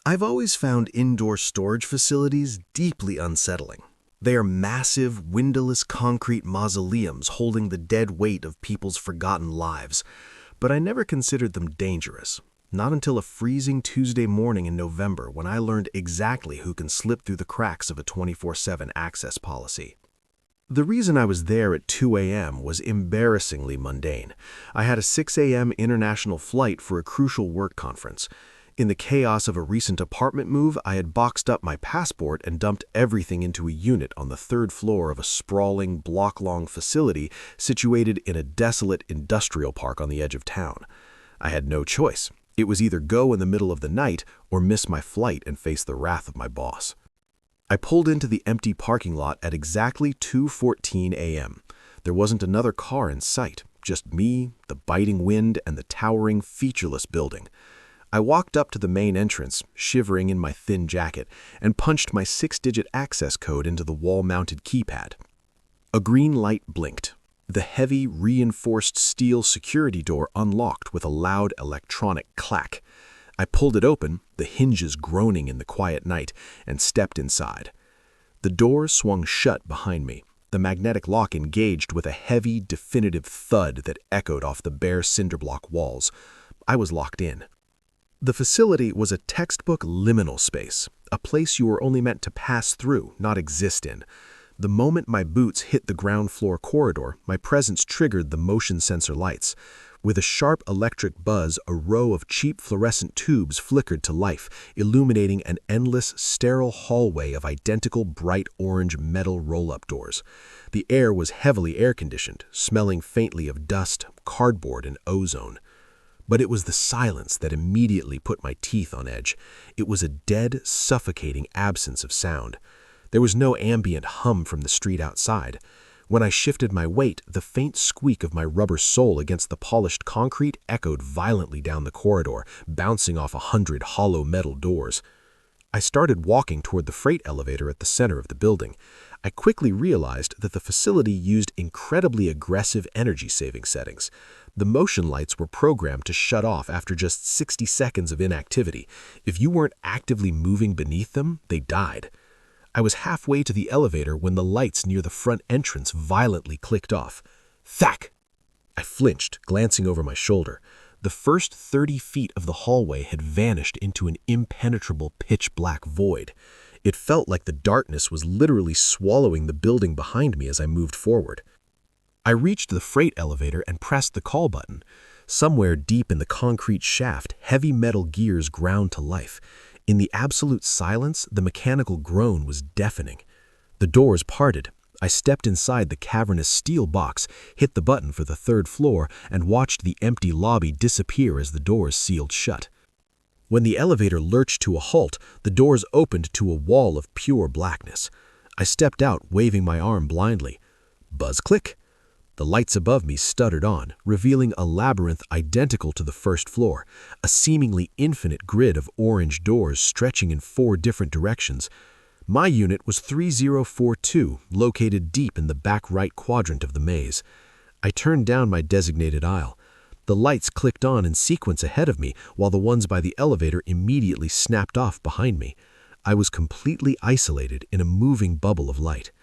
I've always found indoor storage facilities deeply unsettling. They are massive, windowless concrete mausoleums holding the dead weight of people's forgotten lives. But I never considered them dangerous. Not until a freezing Tuesday morning in November when I learned exactly who can slip through the cracks of a 24/7 access policy. The reason I was there at 2 a.m. was embarrassingly mundane. I had a 6 a.m. international flight for a crucial work conference. In the chaos of a recent apartment move, I had boxed up my passport and dumped everything into a unit on the third floor of a sprawling, block-long facility situated in a desolate industrial park on the edge of town. I had no choice. It was either go in the middle of the night or miss my flight and face the wrath of my boss. I pulled into the empty parking lot at exactly 2:14 a.m. There wasn't another car in sight, just me, the biting wind, and the towering, featureless building. I walked up to the main entrance, shivering in my thin jacket, and punched my 6-digit access code into the wall-mounted keypad. A green light blinked. The heavy, reinforced steel security door unlocked with a loud electronic clack. I pulled it open, the hinges groaning in the quiet night, and stepped inside. The door swung shut behind me. The magnetic lock engaged with a heavy, definitive thud that echoed off the bare cinderblock walls. I was locked in. The facility was a textbook liminal space, a place you were only meant to pass through, not exist in. The moment my boots hit the ground floor corridor, my presence triggered the motion sensor lights. With a sharp electric buzz, a row of cheap fluorescent tubes flickered to life, illuminating an endless, sterile hallway of identical bright orange metal roll-up doors. The air was heavily air-conditioned, smelling faintly of dust, cardboard, and ozone. But it was the silence that immediately put my teeth on edge. It was a dead, suffocating absence of sound. There was no ambient hum from the street outside. When I shifted my weight, the faint squeak of my rubber sole against the polished concrete echoed violently down the corridor, bouncing off 100 hollow metal doors. I started walking toward the freight elevator at the center of the building. I quickly realized that the facility used incredibly aggressive energy-saving settings. The motion lights were programmed to shut off after just 60 seconds of inactivity. If you weren't actively moving beneath them, they died. I was halfway to the elevator when the lights near the front entrance violently clicked off. Thack! I flinched, glancing over my shoulder. The first 30 feet of the hallway had vanished into an impenetrable pitch-black void. It felt like the darkness was literally swallowing the building behind me as I moved forward. I reached the freight elevator and pressed the call button. Somewhere deep in the concrete shaft, heavy metal gears ground to life. In the absolute silence, the mechanical groan was deafening. The doors parted. I stepped inside the cavernous steel box, hit the button for the third floor, and watched the empty lobby disappear as the doors sealed shut. When the elevator lurched to a halt, the doors opened to a wall of pure blackness. I stepped out, waving my arm blindly. Buzz-click. The lights above me stuttered on, revealing a labyrinth identical to the first floor, a seemingly infinite grid of orange doors stretching in 4 different directions. My unit was 3042, located deep in the back right quadrant of the maze. I turned down my designated aisle. The lights clicked on in sequence ahead of me, while the ones by the elevator immediately snapped off behind me. I was completely isolated in a moving bubble of light.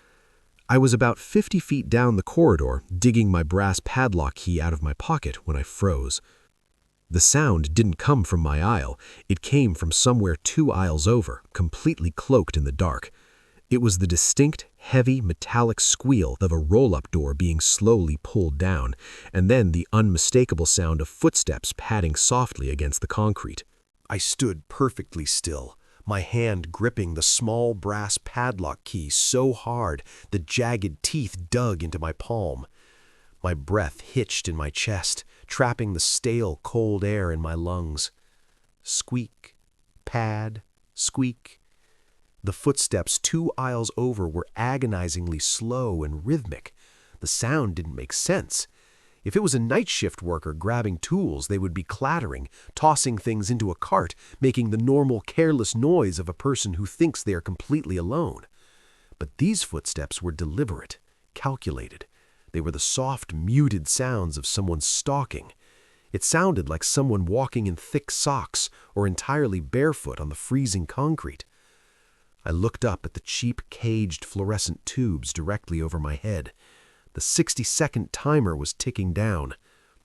I was about 50 feet down the corridor, digging my brass padlock key out of my pocket when I froze. The sound didn't come from my aisle. It came from somewhere 2 aisles over, completely cloaked in the dark. It was the distinct, heavy, metallic squeal of a roll-up door being slowly pulled down, and then the unmistakable sound of footsteps padding softly against the concrete. I stood perfectly still, my hand gripping the small brass padlock key so hard the jagged teeth dug into my palm. My breath hitched in my chest, trapping the stale, cold air in my lungs. Squeak, pad, squeak. The footsteps 2 aisles over were agonizingly slow and rhythmic. The sound didn't make sense. If it was a night shift worker grabbing tools, they would be clattering, tossing things into a cart, making the normal, careless noise of a person who thinks they are completely alone. But these footsteps were deliberate, calculated. They were the soft, muted sounds of someone stalking. It sounded like someone walking in thick socks or entirely barefoot on the freezing concrete. I looked up at the cheap caged fluorescent tubes directly over my head. The 60-second timer was ticking down.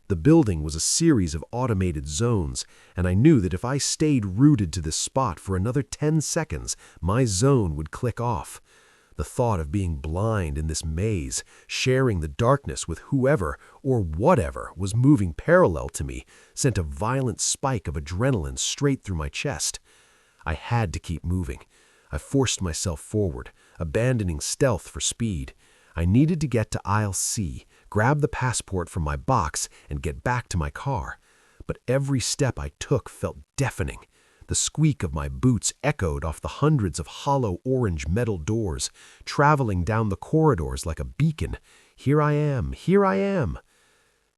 The building was a series of automated zones, and I knew that if I stayed rooted to this spot for another 10 seconds, my zone would click off. The thought of being blind in this maze, sharing the darkness with whoever or whatever was moving parallel to me, sent a violent spike of adrenaline straight through my chest. I had to keep moving. I forced myself forward, abandoning stealth for speed. I needed to get to aisle C, grab the passport from my box, and get back to my car. But every step I took felt deafening. The squeak of my boots echoed off the hundreds of hollow orange metal doors, traveling down the corridors like a beacon. Here I am, here I am.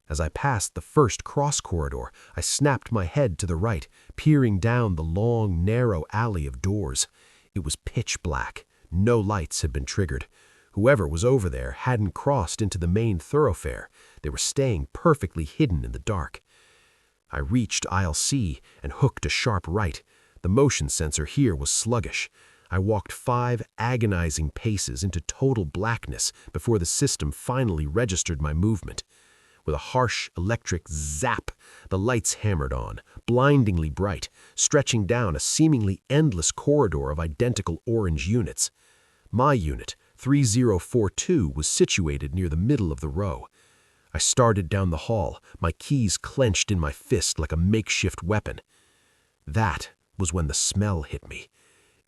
As I passed the first cross corridor, I snapped my head to the right, peering down the long, narrow alley of doors. It was pitch black. No lights had been triggered. Whoever was over there hadn't crossed into the main thoroughfare. They were staying perfectly hidden in the dark. I reached aisle C and hooked a sharp right. The motion sensor here was sluggish. I walked 5 agonizing paces into total blackness before the system finally registered my movement. With a harsh electric zap, the lights hammered on, blindingly bright, stretching down a seemingly endless corridor of identical orange units. My unit, 3042, was situated near the middle of the row. I started down the hall, my keys clenched in my fist like a makeshift weapon. That was when the smell hit me.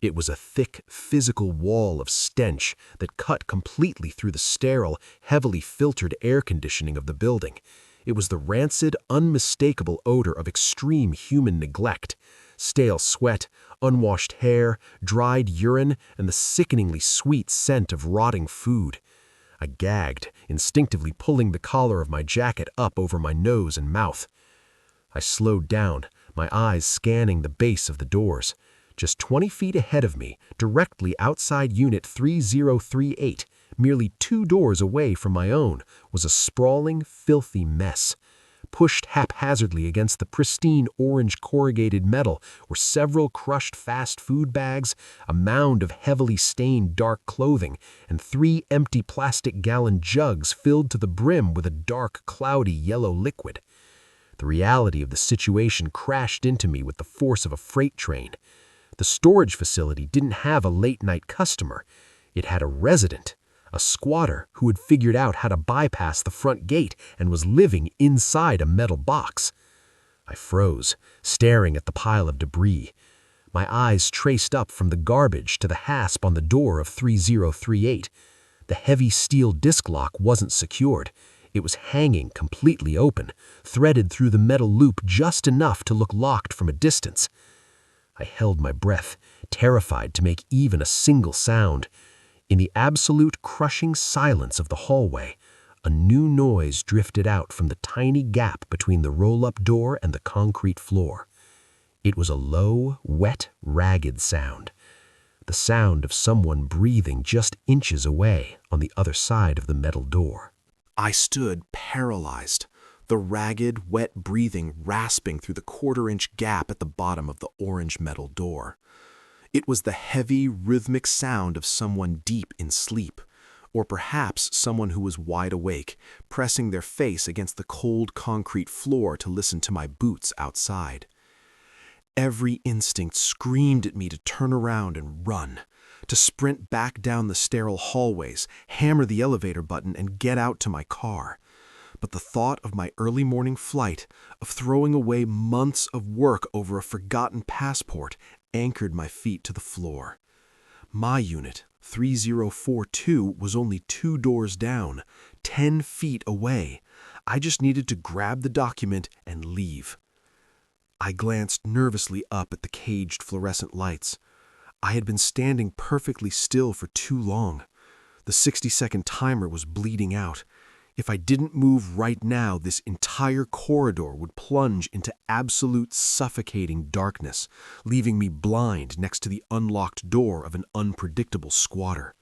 It was a thick, physical wall of stench that cut completely through the sterile, heavily filtered air conditioning of the building. It was the rancid, unmistakable odor of extreme human neglect. Stale sweat, unwashed hair, dried urine, and the sickeningly sweet scent of rotting food. I gagged, instinctively pulling the collar of my jacket up over my nose and mouth. I slowed down, my eyes scanning the base of the doors. Just 20 feet ahead of me, directly outside Unit 3038, merely 2 doors away from my own, was a sprawling, filthy mess. Pushed haphazardly against the pristine orange corrugated metal were several crushed fast food bags, a mound of heavily stained dark clothing, and 3 empty plastic gallon jugs filled to the brim with a dark, cloudy yellow liquid. The reality of the situation crashed into me with the force of a freight train. The storage facility didn't have a late-night customer. It had a resident. A squatter who had figured out how to bypass the front gate and was living inside a metal box. I froze, staring at the pile of debris. My eyes traced up from the garbage to the hasp on the door of 3038. The heavy steel disc lock wasn't secured. It was hanging completely open, threaded through the metal loop just enough to look locked from a distance. I held my breath, terrified to make even a single sound. In the absolute crushing silence of the hallway, a new noise drifted out from the tiny gap between the roll-up door and the concrete floor. It was a low, wet, ragged sound. The sound of someone breathing just inches away on the other side of the metal door. I stood paralyzed, the ragged, wet breathing rasping through the quarter-inch gap at the bottom of the orange metal door. It was the heavy, rhythmic sound of someone deep in sleep, or perhaps someone who was wide awake, pressing their face against the cold concrete floor to listen to my boots outside. Every instinct screamed at me to turn around and run, to sprint back down the sterile hallways, hammer the elevator button, and get out to my car. But the thought of my early morning flight, of throwing away months of work over a forgotten passport, anchored my feet to the floor. My unit, 3042, was only 2 doors down, 10 feet away. I just needed to grab the document and leave. I glanced nervously up at the caged fluorescent lights. I had been standing perfectly still for too long. The 60-second timer was bleeding out. If I didn't move right now, this entire corridor would plunge into absolute suffocating darkness, leaving me blind next to the unlocked door of an unpredictable squatter.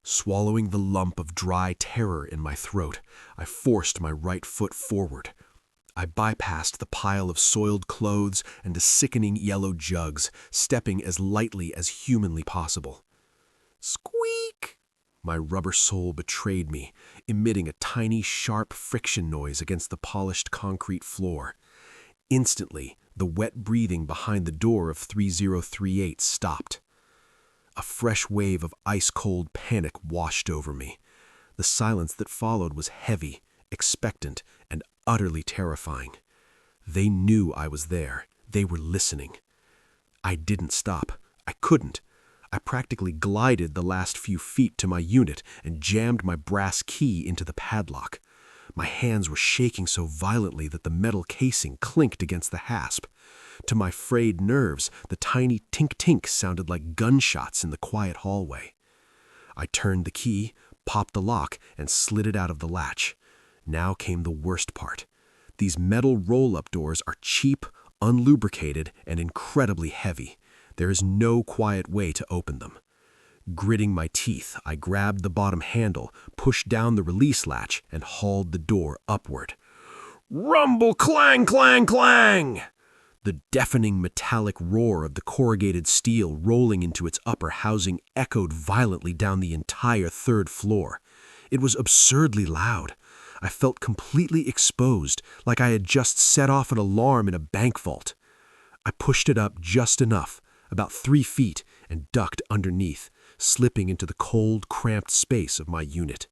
Swallowing the lump of dry terror in my throat, I forced my right foot forward. I bypassed the pile of soiled clothes and the sickening yellow jugs, stepping as lightly as humanly possible. Squeak! My rubber sole betrayed me, emitting a tiny, sharp friction noise against the polished concrete floor. Instantly, the wet breathing behind the door of 3038 stopped. A fresh wave of ice-cold panic washed over me. The silence that followed was heavy, expectant, and utterly terrifying. They knew I was there. They were listening. I didn't stop. I couldn't. I practically glided the last few feet to my unit and jammed my brass key into the padlock. My hands were shaking so violently that the metal casing clinked against the hasp. To my frayed nerves, the tiny tink-tink sounded like gunshots in the quiet hallway. I turned the key, popped the lock, and slid it out of the latch. Now came the worst part. These metal roll-up doors are cheap, unlubricated, and incredibly heavy. There is no quiet way to open them. Gritting my teeth, I grabbed the bottom handle, pushed down the release latch, and hauled the door upward. Rumble, clang, clang, clang! The deafening metallic roar of the corrugated steel rolling into its upper housing echoed violently down the entire third floor. It was absurdly loud. I felt completely exposed, like I had just set off an alarm in a bank vault. I pushed it up just enough, about 3 feet, and ducked underneath, slipping into the cold, cramped space of my unit.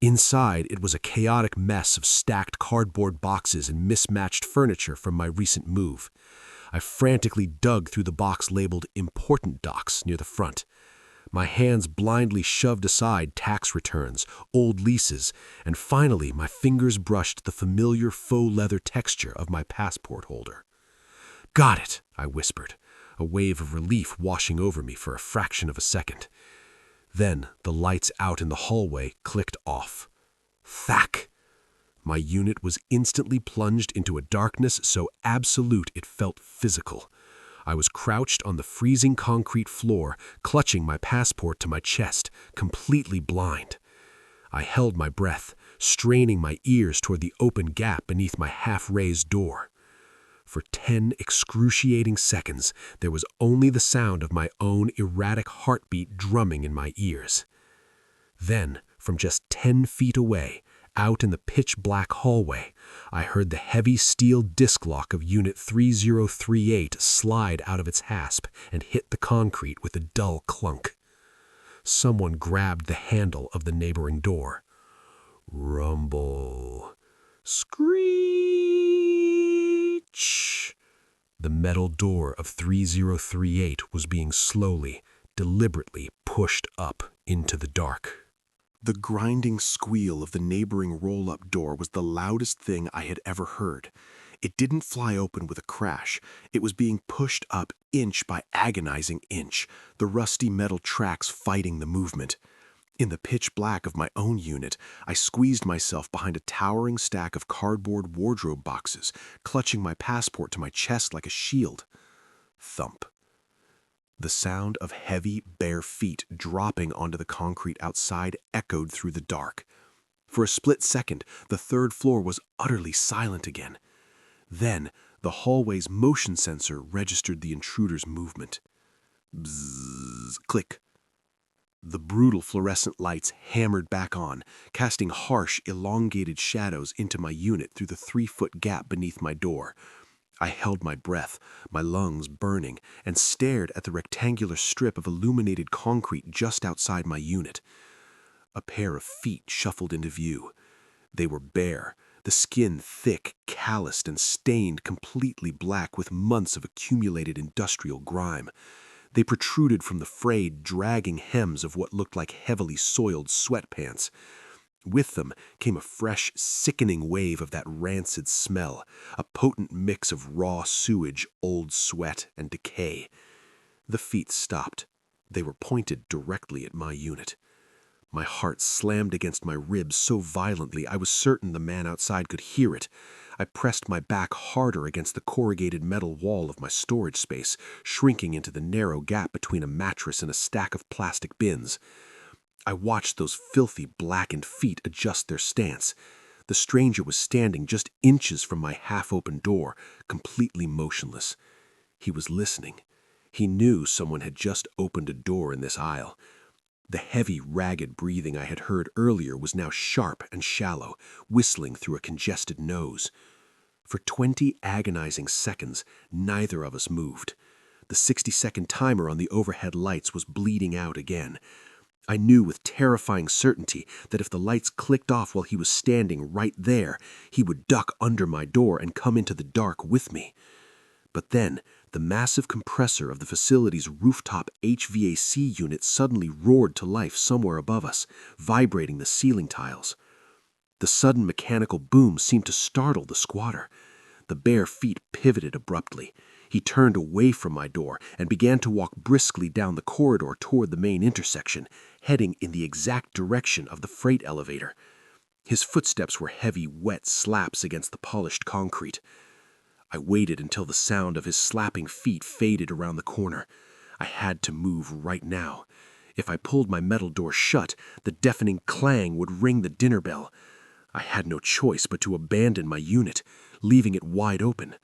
Inside, it was a chaotic mess of stacked cardboard boxes and mismatched furniture from my recent move. I frantically dug through the box labeled Important Docs near the front. My hands blindly shoved aside tax returns, old leases, and finally my fingers brushed the familiar faux leather texture of my passport holder. "Got it," I whispered, a wave of relief washing over me for a fraction of a second. Then the lights out in the hallway clicked off. Thack! My unit was instantly plunged into a darkness so absolute it felt physical. I was crouched on the freezing concrete floor, clutching my passport to my chest, completely blind. I held my breath, straining my ears toward the open gap beneath my half-raised door. For 10 excruciating seconds, there was only the sound of my own erratic heartbeat drumming in my ears. Then, from just 10 feet away, out in the pitch-black hallway, I heard the heavy steel disc lock of Unit 3038 slide out of its hasp and hit the concrete with a dull clunk. Someone grabbed the handle of the neighboring door. Rumble. Screech. The metal door of 3038 was being slowly, deliberately pushed up into the dark. The grinding squeal of the neighboring roll-up door was the loudest thing I had ever heard. It didn't fly open with a crash. It was being pushed up inch by agonizing inch, the rusty metal tracks fighting the movement. In the pitch black of my own unit, I squeezed myself behind a towering stack of cardboard wardrobe boxes, clutching my passport to my chest like a shield. Thump. The sound of heavy, bare feet dropping onto the concrete outside echoed through the dark. For a split second, the third floor was utterly silent again. Then, the hallway's motion sensor registered the intruder's movement. Bzzz, click. The brutal fluorescent lights hammered back on, casting harsh, elongated shadows into my unit through the 3-foot gap beneath my door. I held my breath, my lungs burning, and stared at the rectangular strip of illuminated concrete just outside my unit. A pair of feet shuffled into view. They were bare, the skin thick, calloused, and stained completely black with months of accumulated industrial grime. They protruded from the frayed, dragging hems of what looked like heavily soiled sweatpants. With them came a fresh, sickening wave of that rancid smell, a potent mix of raw sewage, old sweat, and decay. The feet stopped. They were pointed directly at my unit. My heart slammed against my ribs so violently I was certain the man outside could hear it. I pressed my back harder against the corrugated metal wall of my storage space, shrinking into the narrow gap between a mattress and a stack of plastic bins. I watched those filthy, blackened feet adjust their stance. The stranger was standing just inches from my half-open door, completely motionless. He was listening. He knew someone had just opened a door in this aisle. The heavy, ragged breathing I had heard earlier was now sharp and shallow, whistling through a congested nose. For 20 agonizing seconds, neither of us moved. The 60-second timer on the overhead lights was bleeding out again. I knew with terrifying certainty that if the lights clicked off while he was standing right there, he would duck under my door and come into the dark with me. But then, the massive compressor of the facility's rooftop HVAC unit suddenly roared to life somewhere above us, vibrating the ceiling tiles. The sudden mechanical boom seemed to startle the squatter. The bare feet pivoted abruptly. He turned away from my door and began to walk briskly down the corridor toward the main intersection, heading in the exact direction of the freight elevator. His footsteps were heavy, wet slaps against the polished concrete. I waited until the sound of his slapping feet faded around the corner. I had to move right now. If I pulled my metal door shut, the deafening clang would ring the dinner bell. I had no choice but to abandon my unit, leaving it wide open.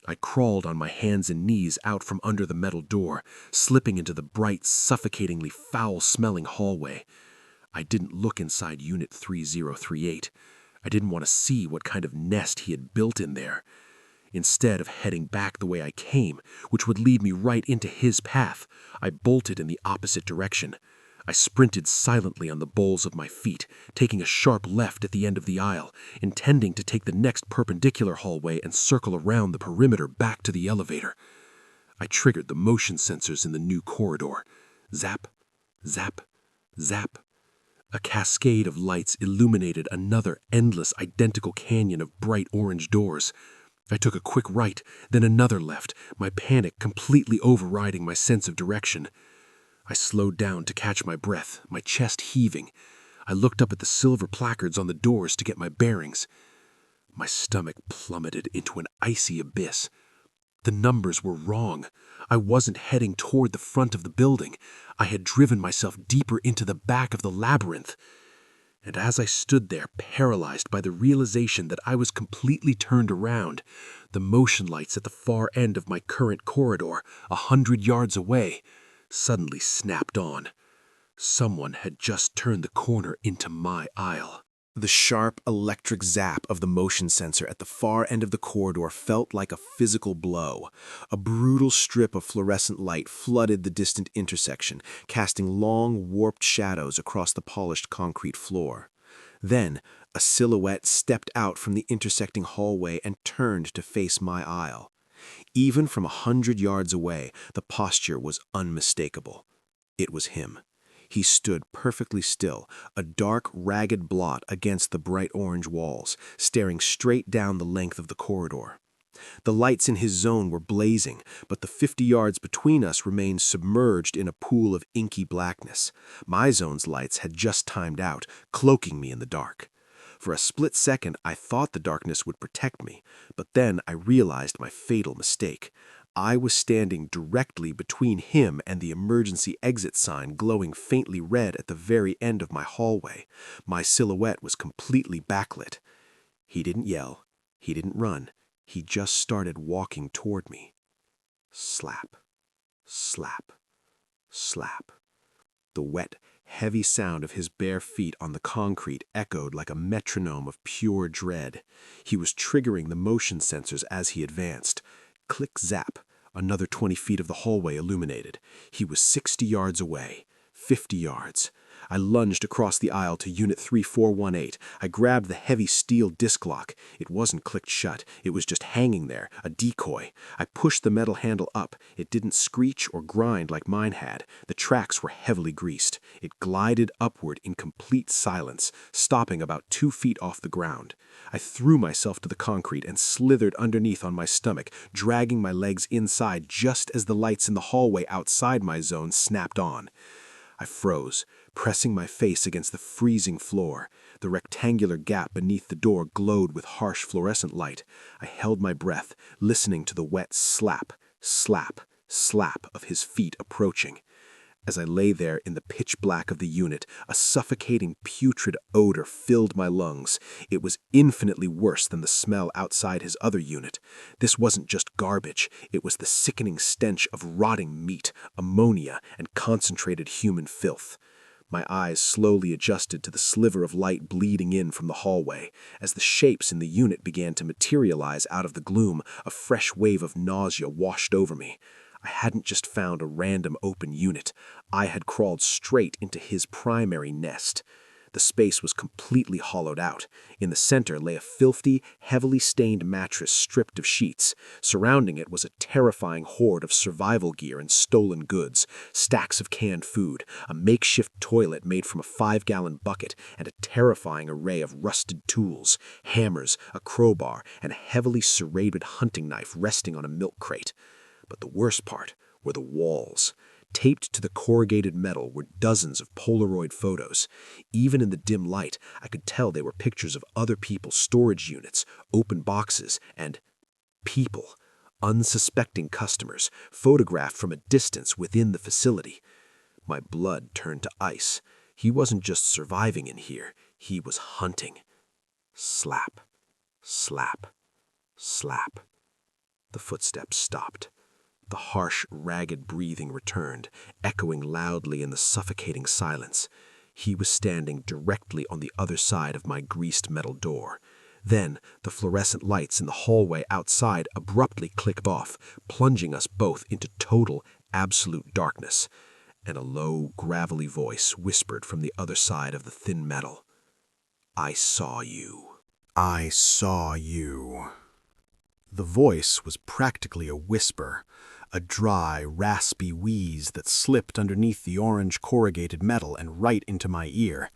I crawled on my hands and knees out from under the metal door, slipping into the bright, suffocatingly foul-smelling hallway. I didn't look inside Unit 3038. I didn't want to see what kind of nest he had built in there. Instead of heading back the way I came, which would lead me right into his path, I bolted in the opposite direction. I sprinted silently on the balls of my feet, taking a sharp left at the end of the aisle, intending to take the next perpendicular hallway and circle around the perimeter back to the elevator. I triggered the motion sensors in the new corridor. Zap, zap, zap. A cascade of lights illuminated another endless, identical canyon of bright orange doors. I took a quick right, then another left, my panic completely overriding my sense of direction. I slowed down to catch my breath, my chest heaving. I looked up at the silver placards on the doors to get my bearings. My stomach plummeted into an icy abyss. The numbers were wrong. I wasn't heading toward the front of the building. I had driven myself deeper into the back of the labyrinth. And as I stood there, paralyzed by the realization that I was completely turned around, the motion lights at the far end of my current corridor, 100 yards away, suddenly snapped on. Someone had just turned the corner into my aisle. The sharp electric zap of the motion sensor at the far end of the corridor felt like a physical blow. A brutal strip of fluorescent light flooded the distant intersection, casting long, warped shadows across the polished concrete floor. Then, a silhouette stepped out from the intersecting hallway and turned to face my aisle. Even from 100 yards away, the posture was unmistakable. It was him. He stood perfectly still, a dark, ragged blot against the bright orange walls, staring straight down the length of the corridor. The lights in his zone were blazing, but the 50 yards between us remained submerged in a pool of inky blackness. My zone's lights had just timed out, cloaking me in the dark. For a split second, I thought the darkness would protect me, but then I realized my fatal mistake. I was standing directly between him and the emergency exit sign glowing faintly red at the very end of my hallway. My silhouette was completely backlit. He didn't yell. He didn't run. He just started walking toward me. Slap, slap, slap. The wet, heavy sound of his bare feet on the concrete echoed like a metronome of pure dread. He was triggering the motion sensors as he advanced. Click zap. Another 20 feet of the hallway illuminated. He was 60 yards away. 50 yards. I lunged across the aisle to Unit 3418. I grabbed the heavy steel disc lock. It wasn't clicked shut. It was just hanging there, a decoy. I pushed the metal handle up. It didn't screech or grind like mine had. The tracks were heavily greased. It glided upward in complete silence, stopping about 2 feet off the ground. I threw myself to the concrete and slithered underneath on my stomach, dragging my legs inside just as the lights in the hallway outside my zone snapped on. I froze, pressing my face against the freezing floor. The rectangular gap beneath the door glowed with harsh fluorescent light. I held my breath, listening to the wet slap, slap, slap of his feet approaching. As I lay there in the pitch black of the unit, a suffocating putrid odor filled my lungs. It was infinitely worse than the smell outside his other unit. This wasn't just garbage, it was the sickening stench of rotting meat, ammonia, and concentrated human filth. My eyes slowly adjusted to the sliver of light bleeding in from the hallway. As the shapes in the unit began to materialize out of the gloom, a fresh wave of nausea washed over me. I hadn't just found a random open unit. I had crawled straight into his primary nest. The space was completely hollowed out. In the center lay a filthy, heavily stained mattress stripped of sheets. Surrounding it was a terrifying horde of survival gear and stolen goods, stacks of canned food, a makeshift toilet made from a 5-gallon bucket, and a terrifying array of rusted tools, hammers, a crowbar, and a heavily serrated hunting knife resting on a milk crate. But the worst part were the walls. Taped to the corrugated metal were dozens of Polaroid photos. Even in the dim light, I could tell they were pictures of other people's storage units, open boxes, and people, unsuspecting customers, photographed from a distance within the facility. My blood turned to ice. He wasn't just surviving in here, he was hunting. Slap, slap, slap. The footsteps stopped. The harsh, ragged breathing returned, echoing loudly in the suffocating silence. He was standing directly on the other side of my greased metal door. Then, the fluorescent lights in the hallway outside abruptly clicked off, plunging us both into total, absolute darkness. And a low, gravelly voice whispered from the other side of the thin metal. "I saw you." I saw you. The voice was practically a whisper, a dry, raspy wheeze that slipped underneath the orange corrugated metal and right into my ear.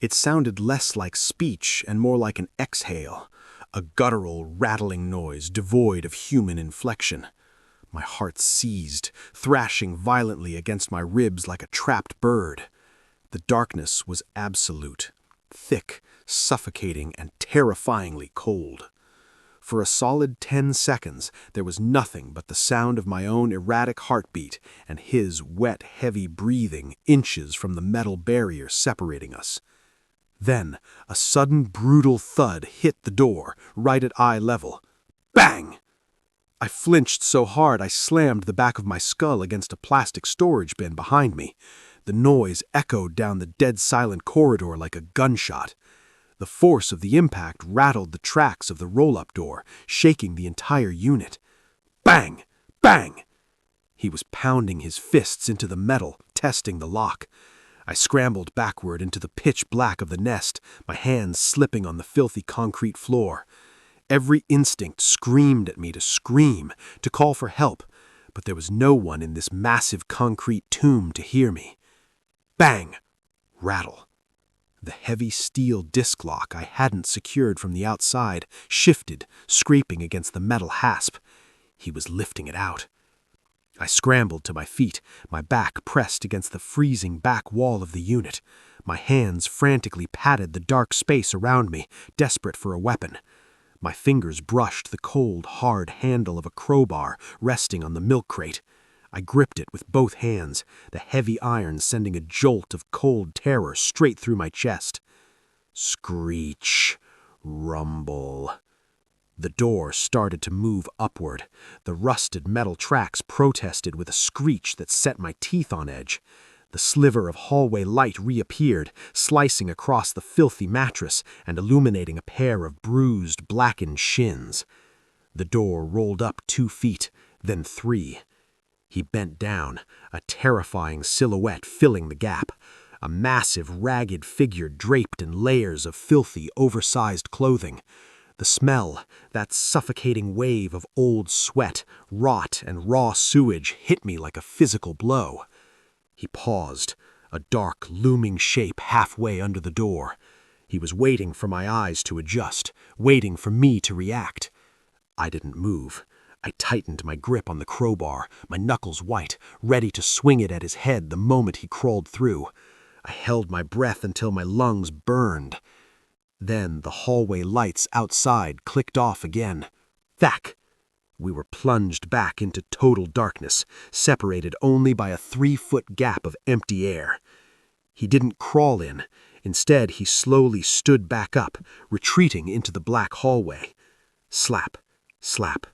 It sounded less like speech and more like an exhale, a guttural, rattling noise devoid of human inflection. My heart seized, thrashing violently against my ribs like a trapped bird. The darkness was absolute, thick, suffocating, and terrifyingly cold. For a solid 10 seconds, there was nothing but the sound of my own erratic heartbeat and his wet, heavy breathing inches from the metal barrier separating us. Then, a sudden, brutal thud hit the door, right at eye level. Bang! I flinched so hard I slammed the back of my skull against a plastic storage bin behind me. The noise echoed down the dead-silent corridor like a gunshot. The force of the impact rattled the tracks of the roll-up door, shaking the entire unit. Bang! Bang! He was pounding his fists into the metal, testing the lock. I scrambled backward into the pitch black of the nest, my hands slipping on the filthy concrete floor. Every instinct screamed at me to scream, to call for help, but there was no one in this massive concrete tomb to hear me. Bang! Rattle. The heavy steel disc lock I hadn't secured from the outside shifted, scraping against the metal hasp. He was lifting it out. I scrambled to my feet, my back pressed against the freezing back wall of the unit. My hands frantically patted the dark space around me, desperate for a weapon. My fingers brushed the cold, hard handle of a crowbar resting on the milk crate. I gripped it with both hands, the heavy iron sending a jolt of cold terror straight through my chest. Screech. Rumble. The door started to move upward. The rusted metal tracks protested with a screech that set my teeth on edge. The sliver of hallway light reappeared, slicing across the filthy mattress and illuminating a pair of bruised, blackened shins. The door rolled up 2 feet, then 3. He bent down, a terrifying silhouette filling the gap. A massive, ragged figure draped in layers of filthy, oversized clothing. The smell, that suffocating wave of old sweat, rot, and raw sewage hit me like a physical blow. He paused, a dark, looming shape halfway under the door. He was waiting for my eyes to adjust, waiting for me to react. I didn't move. I tightened my grip on the crowbar, my knuckles white, ready to swing it at his head the moment he crawled through. I held my breath until my lungs burned. Then the hallway lights outside clicked off again. Thack! We were plunged back into total darkness, separated only by a 3-foot gap of empty air. He didn't crawl in. Instead, he slowly stood back up, retreating into the black hallway. Slap, slap.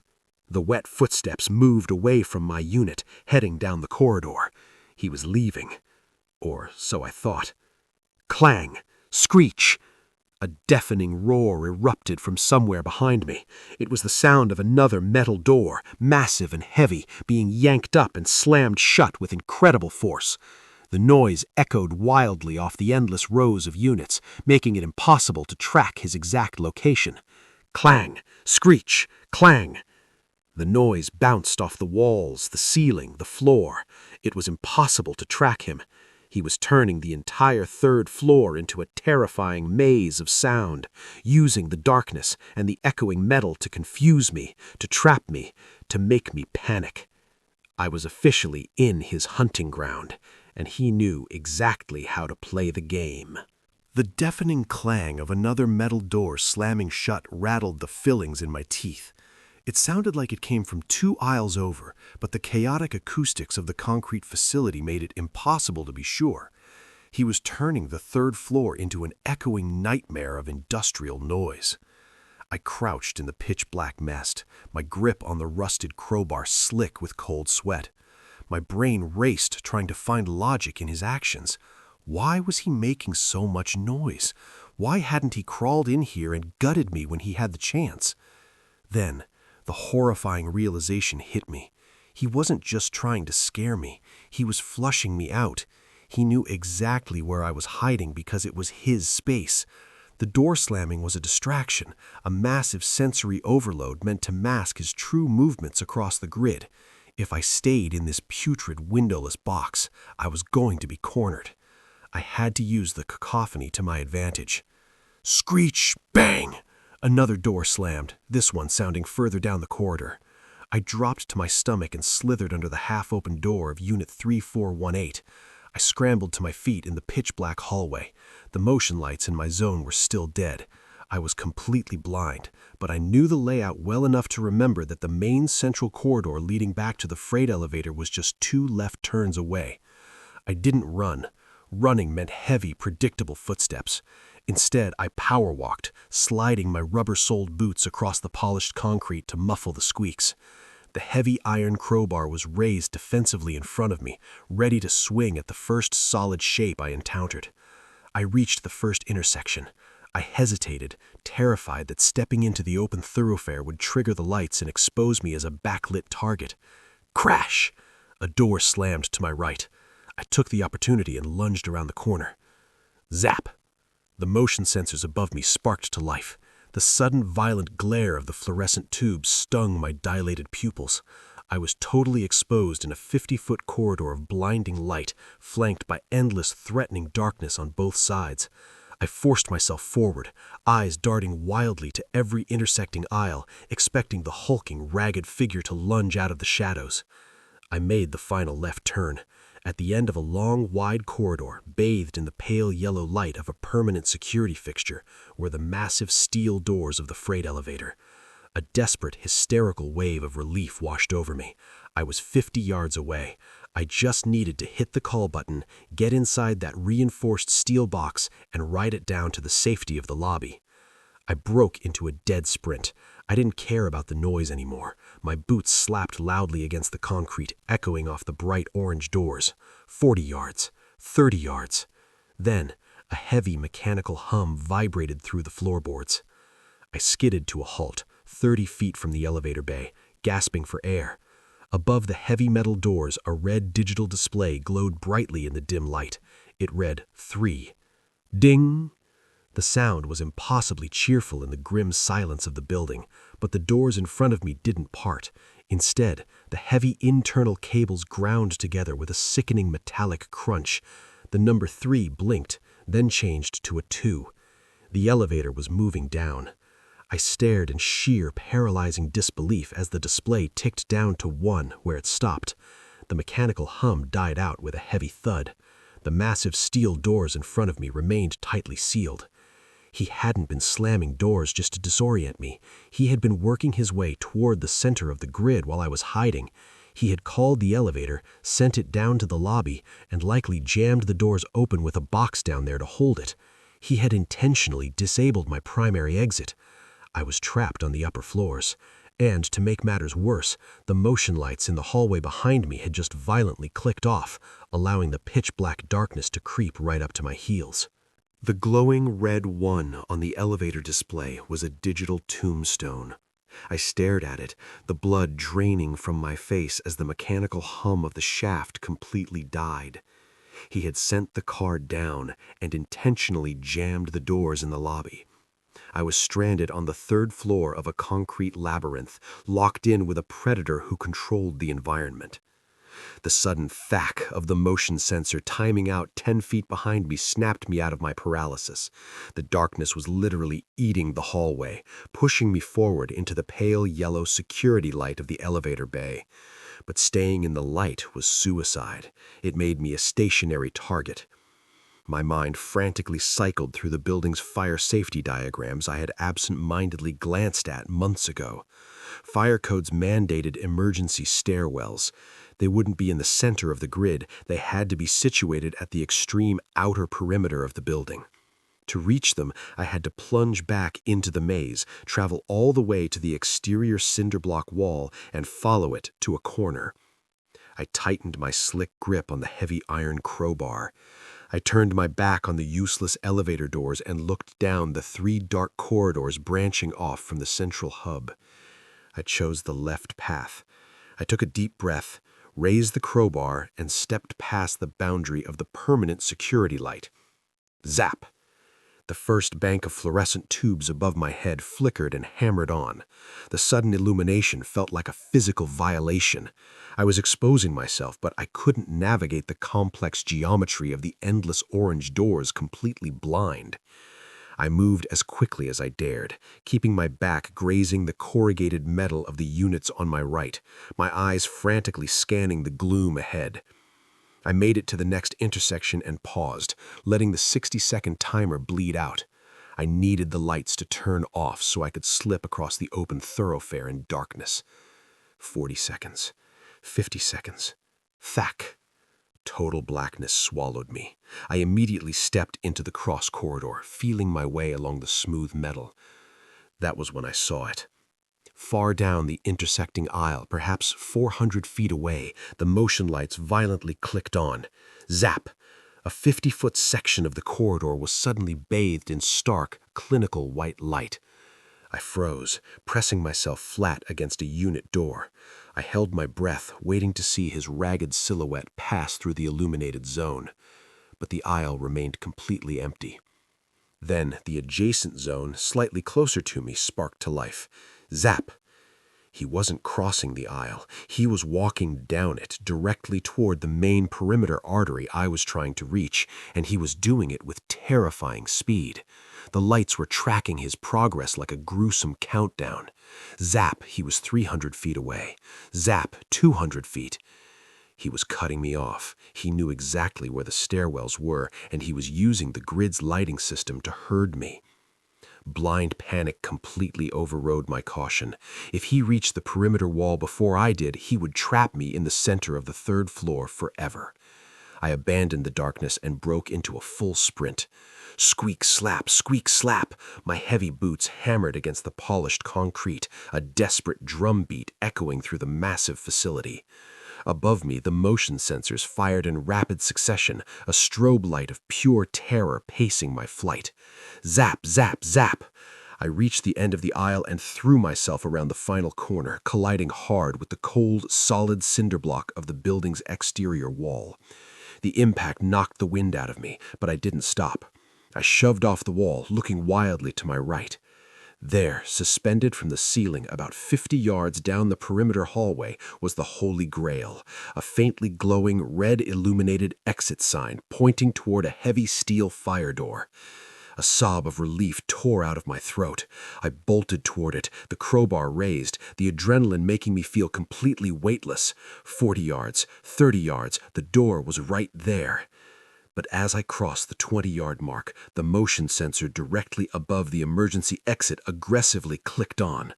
The wet footsteps moved away from my unit, heading down the corridor. He was leaving. Or so I thought. Clang! Screech! A deafening roar erupted from somewhere behind me. It was the sound of another metal door, massive and heavy, being yanked up and slammed shut with incredible force. The noise echoed wildly off the endless rows of units, making it impossible to track his exact location. Clang! Screech! Clang! The noise bounced off the walls, the ceiling, the floor. It was impossible to track him. He was turning the entire 3rd floor into a terrifying maze of sound, using the darkness and the echoing metal to confuse me, to trap me, to make me panic. I was officially in his hunting ground, and he knew exactly how to play the game. The deafening clang of another metal door slamming shut rattled the fillings in my teeth. It sounded like it came from 2 aisles over, but the chaotic acoustics of the concrete facility made it impossible to be sure. He was turning the 3rd floor into an echoing nightmare of industrial noise. I crouched in the pitch-black mess, my grip on the rusted crowbar slick with cold sweat. My brain raced, trying to find logic in his actions. Why was he making so much noise? Why hadn't he crawled in here and gutted me when he had the chance? Then, the horrifying realization hit me. He wasn't just trying to scare me. He was flushing me out. He knew exactly where I was hiding because it was his space. The door slamming was a distraction, a massive sensory overload meant to mask his true movements across the grid. If I stayed in this putrid, windowless box, I was going to be cornered. I had to use the cacophony to my advantage. Screech! Bang! Another door slammed, this one sounding further down the corridor. I dropped to my stomach and slithered under the half-open door of Unit 3418. I scrambled to my feet in the pitch-black hallway. The motion lights in my zone were still dead. I was completely blind, but I knew the layout well enough to remember that the main central corridor leading back to the freight elevator was just 2 left turns away. I didn't run. Running meant heavy, predictable footsteps. Instead, I power-walked, sliding my rubber-soled boots across the polished concrete to muffle the squeaks. The heavy iron crowbar was raised defensively in front of me, ready to swing at the first solid shape I encountered. I reached the first intersection. I hesitated, terrified that stepping into the open thoroughfare would trigger the lights and expose me as a backlit target. Crash! A door slammed to my right. I took the opportunity and lunged around the corner. Zap! The motion sensors above me sparked to life. The sudden violent glare of the fluorescent tubes stung my dilated pupils. I was totally exposed in a 50-foot corridor of blinding light, flanked by endless threatening darkness on both sides. I forced myself forward, eyes darting wildly to every intersecting aisle, expecting the hulking, ragged figure to lunge out of the shadows. I made the final left turn. At the end of a long, wide corridor, bathed in the pale yellow light of a permanent security fixture, were the massive steel doors of the freight elevator. A desperate, hysterical wave of relief washed over me. I was 50 yards away. I just needed to hit the call button, get inside that reinforced steel box, and ride it down to the safety of the lobby. I broke into a dead sprint. I didn't care about the noise anymore. My boots slapped loudly against the concrete, echoing off the bright orange doors. 40 yards, 30 yards. Then, a heavy mechanical hum vibrated through the floorboards. I skidded to a halt, 30 feet from the elevator bay, gasping for air. Above the heavy metal doors, a red digital display glowed brightly in the dim light. It read 3. Ding! The sound was impossibly cheerful in the grim silence of the building, but the doors in front of me didn't part. Instead, the heavy internal cables ground together with a sickening metallic crunch. The number 3 blinked, then changed to a 2. The elevator was moving down. I stared in sheer, paralyzing disbelief as the display ticked down to 1, where it stopped. The mechanical hum died out with a heavy thud. The massive steel doors in front of me remained tightly sealed. He hadn't been slamming doors just to disorient me. He had been working his way toward the center of the grid while I was hiding. He had called the elevator, sent it down to the lobby, and likely jammed the doors open with a box down there to hold it. He had intentionally disabled my primary exit. I was trapped on the upper floors. And, to make matters worse, the motion lights in the hallway behind me had just violently clicked off, allowing the pitch-black darkness to creep right up to my heels. The glowing red 1 on the elevator display was a digital tombstone. I stared at it, the blood draining from my face as the mechanical hum of the shaft completely died. He had sent the card down and intentionally jammed the doors in the lobby. I was stranded on the 3rd floor of a concrete labyrinth, locked in with a predator who controlled the environment. The sudden thack of the motion sensor timing out 10 feet behind me snapped me out of my paralysis. The darkness was literally eating the hallway, pushing me forward into the pale yellow security light of the elevator bay. But staying in the light was suicide. It made me a stationary target. My mind frantically cycled through the building's fire safety diagrams I had absent-mindedly glanced at months ago. Fire codes mandated emergency stairwells. They wouldn't be in the center of the grid. They had to be situated at the extreme outer perimeter of the building. To reach them, I had to plunge back into the maze, travel all the way to the exterior cinder block wall, and follow it to a corner. I tightened my slick grip on the heavy iron crowbar. I turned my back on the useless elevator doors and looked down the 3 dark corridors branching off from the central hub. I chose the left path. I took a deep breath, raised the crowbar, and stepped past the boundary of the permanent security light. Zap! The first bank of fluorescent tubes above my head flickered and hammered on. The sudden illumination felt like a physical violation. I was exposing myself, but I couldn't navigate the complex geometry of the endless orange doors completely blind. I moved as quickly as I dared, keeping my back grazing the corrugated metal of the units on my right, my eyes frantically scanning the gloom ahead. I made it to the next intersection and paused, letting the 60-second timer bleed out. I needed the lights to turn off so I could slip across the open thoroughfare in darkness. 40 seconds. 50 seconds. Thack! Total blackness swallowed me. I immediately stepped into the cross corridor, feeling my way along the smooth metal. That was when I saw it. Far down the intersecting aisle, perhaps 400 feet away, the motion lights violently clicked on. Zap! A 50-foot section of the corridor was suddenly bathed in stark, clinical white light. I froze, pressing myself flat against a unit door. I held my breath, waiting to see his ragged silhouette pass through the illuminated zone. But the aisle remained completely empty. Then the adjacent zone, slightly closer to me, sparked to life. Zap! He wasn't crossing the aisle. He was walking down it, directly toward the main perimeter artery I was trying to reach, and he was doing it with terrifying speed. The lights were tracking his progress like a gruesome countdown. Zap, he was 300 feet away. Zap, 200 feet. He was cutting me off. He knew exactly where the stairwells were, and he was using the grid's lighting system to herd me. Blind panic completely overrode my caution. If he reached the perimeter wall before I did, he would trap me in the center of the 3rd floor forever. I abandoned the darkness and broke into a full sprint. Squeak, slap, squeak, slap. My heavy boots hammered against the polished concrete, a desperate drumbeat echoing through the massive facility. Above me, the motion sensors fired in rapid succession, a strobe light of pure terror pacing my flight. Zap, zap, zap! I reached the end of the aisle and threw myself around the final corner, colliding hard with the cold, solid cinder block of the building's exterior wall. The impact knocked the wind out of me, but I didn't stop. I shoved off the wall, looking wildly to my right. There, suspended from the ceiling about 50 yards down the perimeter hallway, was the Holy Grail, a faintly glowing, red-illuminated exit sign pointing toward a heavy steel fire door. A sob of relief tore out of my throat. I bolted toward it, the crowbar raised, the adrenaline making me feel completely weightless. 40 yards, 30 yards, the door was right there. But as I crossed the 20-yard mark, the motion sensor directly above the emergency exit aggressively clicked on.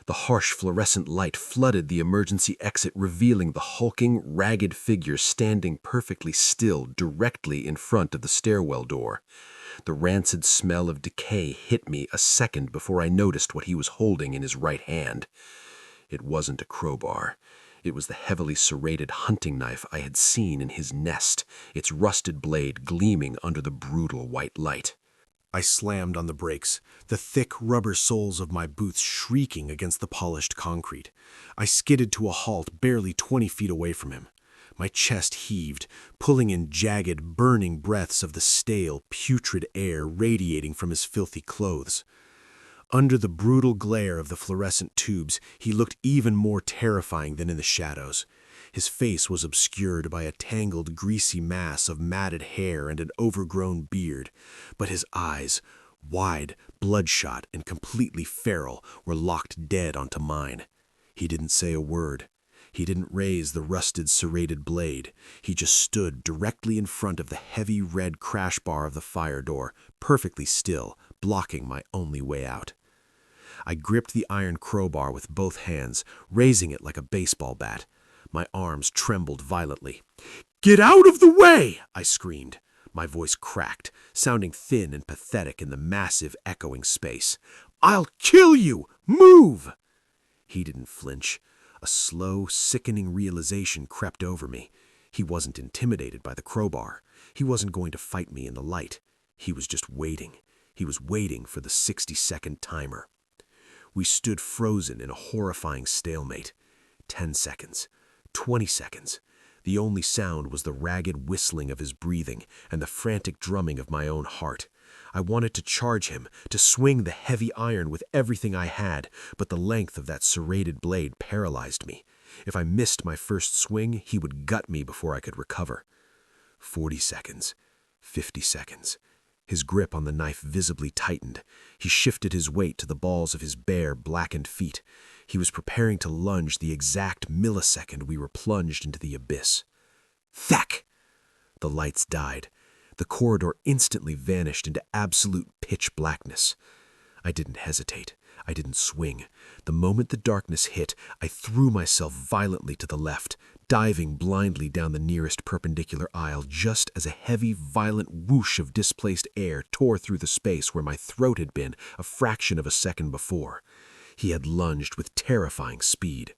The harsh fluorescent light flooded the emergency exit, revealing the hulking, ragged figure standing perfectly still directly in front of the stairwell door. The rancid smell of decay hit me a second before I noticed what he was holding in his right hand. It wasn't a crowbar. It was the heavily serrated hunting knife I had seen in his nest, its rusted blade gleaming under the brutal white light. I slammed on the brakes, the thick rubber soles of my boots shrieking against the polished concrete. I skidded to a halt barely 20 feet away from him. My chest heaved, pulling in jagged, burning breaths of the stale, putrid air radiating from his filthy clothes. Under the brutal glare of the fluorescent tubes, he looked even more terrifying than in the shadows. His face was obscured by a tangled, greasy mass of matted hair and an overgrown beard, but his eyes, wide, bloodshot, and completely feral, were locked dead onto mine. He didn't say a word. He didn't raise the rusted, serrated blade. He just stood directly in front of the heavy red crash bar of the fire door, perfectly still, blocking my only way out. I gripped the iron crowbar with both hands, raising it like a baseball bat. My arms trembled violently. "Get out of the way!" I screamed. My voice cracked, sounding thin and pathetic in the massive, echoing space. "I'll kill you! Move!" He didn't flinch. A slow, sickening realization crept over me. He wasn't intimidated by the crowbar. He wasn't going to fight me in the light. He was just waiting. He was waiting for the 60-second timer. We stood frozen in a horrifying stalemate. 10 seconds. 20 seconds. The only sound was the ragged whistling of his breathing and the frantic drumming of my own heart. I wanted to charge him, to swing the heavy iron with everything I had, but the length of that serrated blade paralyzed me. If I missed my first swing, he would gut me before I could recover. 40 seconds. 50 seconds. His grip on the knife visibly tightened. He shifted his weight to the balls of his bare, blackened feet. He was preparing to lunge the exact millisecond we were plunged into the abyss. Thack! The lights died. The corridor instantly vanished into absolute pitch blackness. I didn't hesitate. I didn't swing. The moment the darkness hit, I threw myself violently to the left, diving blindly down the nearest perpendicular aisle just as a heavy, violent whoosh of displaced air tore through the space where my throat had been a fraction of a second before. He had lunged with terrifying speed.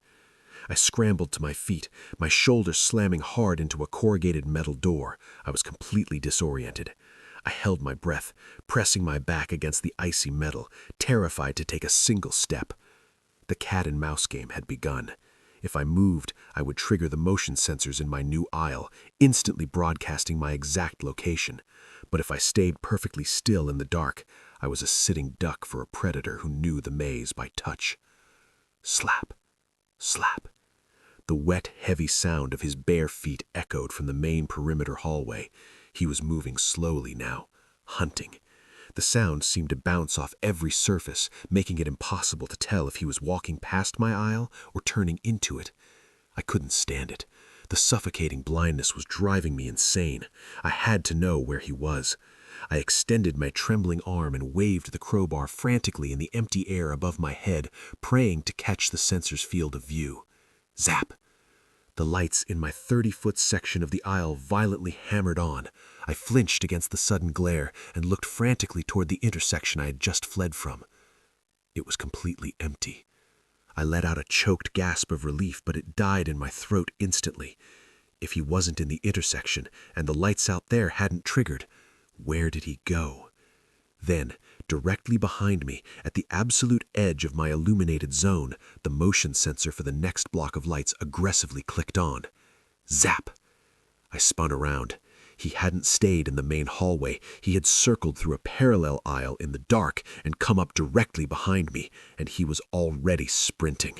I scrambled to my feet, my shoulder slamming hard into a corrugated metal door. I was completely disoriented. I held my breath, pressing my back against the icy metal, terrified to take a single step. The cat-and-mouse game had begun. If I moved, I would trigger the motion sensors in my new aisle, instantly broadcasting my exact location. But if I stayed perfectly still in the dark, I was a sitting duck for a predator who knew the maze by touch. Slap, slap. The wet, heavy sound of his bare feet echoed from the main perimeter hallway. He was moving slowly now, hunting. The sound seemed to bounce off every surface, making it impossible to tell if he was walking past my aisle or turning into it. I couldn't stand it. The suffocating blindness was driving me insane. I had to know where he was. I extended my trembling arm and waved the crowbar frantically in the empty air above my head, praying to catch the sensor's field of view. Zap! The lights in my 30-foot section of the aisle violently hammered on. I flinched against the sudden glare and looked frantically toward the intersection I had just fled from. It was completely empty. I let out a choked gasp of relief, but it died in my throat instantly. If he wasn't in the intersection and the lights out there hadn't triggered, where did he go? Then, directly behind me, at the absolute edge of my illuminated zone, the motion sensor for the next block of lights aggressively clicked on. Zap! I spun around. He hadn't stayed in the main hallway. He had circled through a parallel aisle in the dark and come up directly behind me, and he was already sprinting.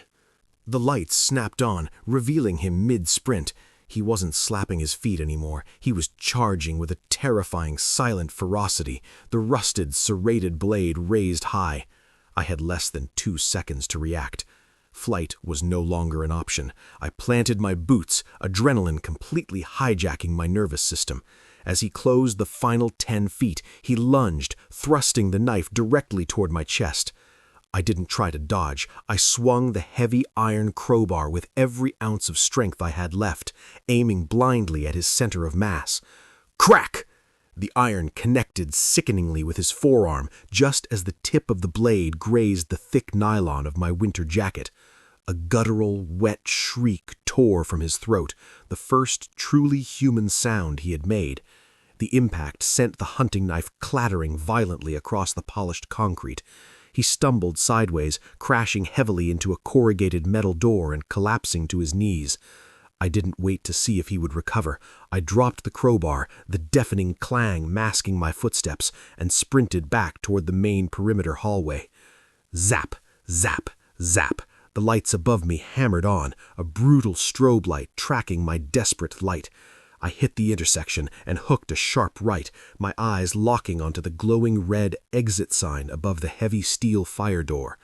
The lights snapped on, revealing him mid-sprint. He wasn't slapping his feet anymore. He was charging with a terrifying, silent ferocity, the rusted, serrated blade raised high. I had less than 2 seconds to react. Flight was no longer an option. I planted my boots, adrenaline completely hijacking my nervous system. As he closed the final 10 feet, he lunged, thrusting the knife directly toward my chest. I didn't try to dodge. I swung the heavy iron crowbar with every ounce of strength I had left, aiming blindly at his center of mass. Crack! The iron connected sickeningly with his forearm just as the tip of the blade grazed the thick nylon of my winter jacket. A guttural, wet shriek tore from his throat, the first truly human sound he had made. The impact sent the hunting knife clattering violently across the polished concrete. He stumbled sideways, crashing heavily into a corrugated metal door and collapsing to his knees. I didn't wait to see if he would recover. I dropped the crowbar, the deafening clang masking my footsteps, and sprinted back toward the main perimeter hallway. Zap, zap, zap. The lights above me hammered on, a brutal strobe light tracking my desperate flight. I hit the intersection and hooked a sharp right, my eyes locking onto the glowing red exit sign above the heavy steel fire door.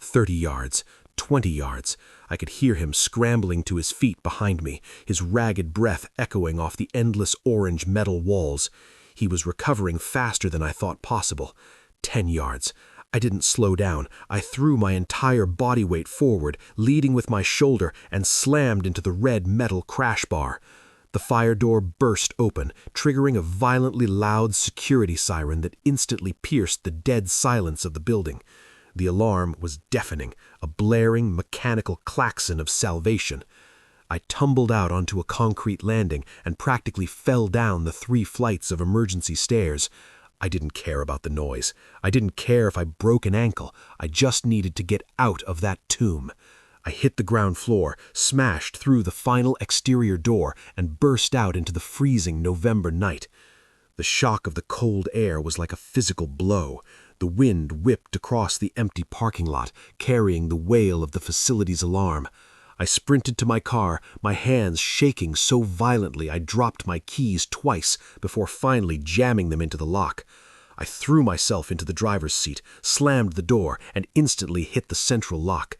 30 yards, 20 yards. I could hear him scrambling to his feet behind me, his ragged breath echoing off the endless orange metal walls. He was recovering faster than I thought possible. 10 yards. I didn't slow down. I threw my entire body weight forward, leading with my shoulder, and slammed into the red metal crash bar. The fire door burst open, triggering a violently loud security siren that instantly pierced the dead silence of the building. The alarm was deafening, a blaring mechanical klaxon of salvation. I tumbled out onto a concrete landing and practically fell down the 3 flights of emergency stairs. I didn't care about the noise. I didn't care if I broke an ankle. I just needed to get out of that tomb. I hit the ground floor, smashed through the final exterior door, and burst out into the freezing November night. The shock of the cold air was like a physical blow. The wind whipped across the empty parking lot, carrying the wail of the facility's alarm. I sprinted to my car, my hands shaking so violently I dropped my keys twice before finally jamming them into the lock. I threw myself into the driver's seat, slammed the door, and instantly hit the central lock.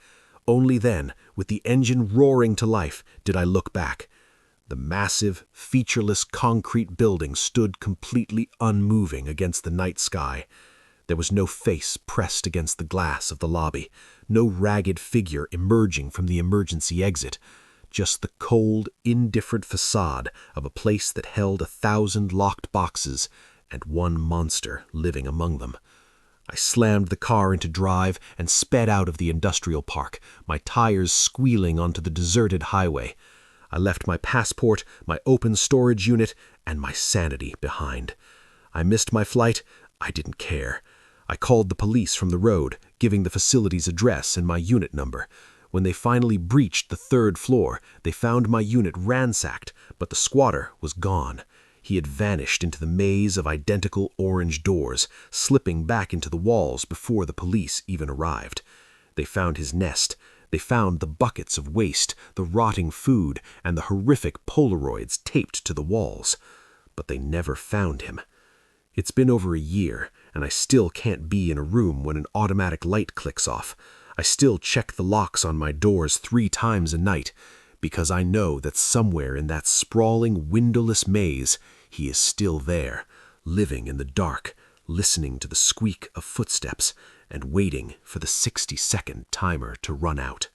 Only then, with the engine roaring to life, did I look back. The massive, featureless concrete building stood completely unmoving against the night sky. There was no face pressed against the glass of the lobby, no ragged figure emerging from the emergency exit, just the cold, indifferent facade of a place that held 1,000 locked boxes and one monster living among them. I slammed the car into drive and sped out of the industrial park, my tires squealing onto the deserted highway. I left my passport, my open storage unit, and my sanity behind. I missed my flight. I didn't care. I called the police from the road, giving the facility's address and my unit number. When they finally breached the 3rd floor, they found my unit ransacked, but the squatter was gone. He had vanished into the maze of identical orange doors, slipping back into the walls before the police even arrived. They found his nest. They found the buckets of waste, the rotting food, and the horrific Polaroids taped to the walls. But they never found him. It's been over a year, and I still can't be in a room when an automatic light clicks off. I still check the locks on my doors 3 times a night, because I know that somewhere in that sprawling, windowless maze, he is still there, living in the dark, listening to the squeak of footsteps, and waiting for the 60-second timer to run out.